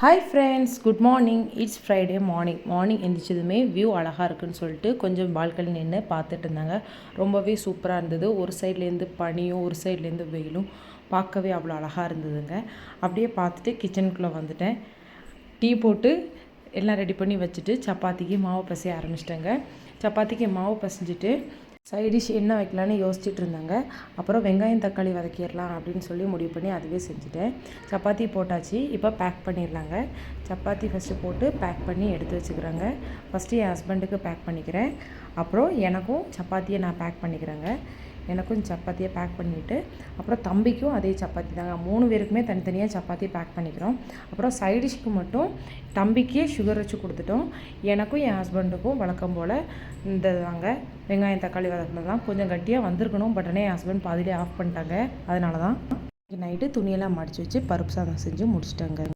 Hi friends, good morning. It's Friday morning எந்திரிச்சதுமே view அழகாக இருக்குன்னு சொல்லிட்டு கொஞ்சம் பால்கனி நின்று பார்த்துட்டு இருந்தாங்க. ரொம்பவே சூப்பராக இருந்தது. ஒரு சைட்லேருந்து பனியும் ஒரு சைட்லேருந்து வெயிலும் பார்க்கவே அவ்வளோ அழகாக இருந்ததுங்க. அப்படியே பார்த்துட்டு கிச்சனுக்குள்ளே வந்துட்டேன். டீ போட்டு எல்லாம் ரெடி பண்ணி வச்சுட்டு சப்பாத்திக்கு மாவு பிசைய ஆரம்பிச்சிட்டேங்க. சப்பாத்திக்கு மாவு பிசைஞ்சிட்டு சைடிஷ் என்ன வைக்கலான்னு யோசிச்சுட்டு இருந்தாங்க. அப்புறம் வெங்காயம் தக்காளி வதக்கிடலாம் அப்படின்னு சொல்லி முடிவு பண்ணி அதுவே செஞ்சுட்டேன். சப்பாத்தி போட்டாச்சு. இப்போ பேக் பண்ணிடலாங்க. சப்பாத்தி ஃபஸ்ட்டு போட்டு பேக் பண்ணி எடுத்து வச்சுக்கிறேங்க. ஃபஸ்ட்டு என் ஹஸ்பண்டுக்கு பேக் பண்ணிக்கிறேன். அப்புறம் எனக்கும் சப்பாத்தியை நான் பேக் பண்ணிக்கிறேங்க. எனக்கும் சப்பாத்தியை பேக் பண்ணிவிட்டு அப்புறம் தம்பிக்கும் அதே சப்பாத்தி தாங்க. 3 பேருக்குமே தனித்தனியாக சப்பாத்தி பேக் பண்ணிக்கிறோம். அப்புறம் சைடிஷ்க்கு மட்டும் தம்பிக்கே சுகர் வச்சு கொடுத்துட்டோம். எனக்கும் என் ஹஸ்பண்டுக்கும் வழக்கம் போல் இந்த தாங்க வெங்காயம் தக்காளி வதக்கினது தான். கொஞ்சம் கட்டியாக வந்திருக்கணும், பட் ஆனால் என் ஹஸ்பண்ட் பாதிலே ஆஃப் பண்ணிட்டாங்க. அதனால தான் நைட்டு துணியெல்லாம் மடித்து வச்சு பருப்பு சாதம் செஞ்சு முடிச்சிட்டாங்க.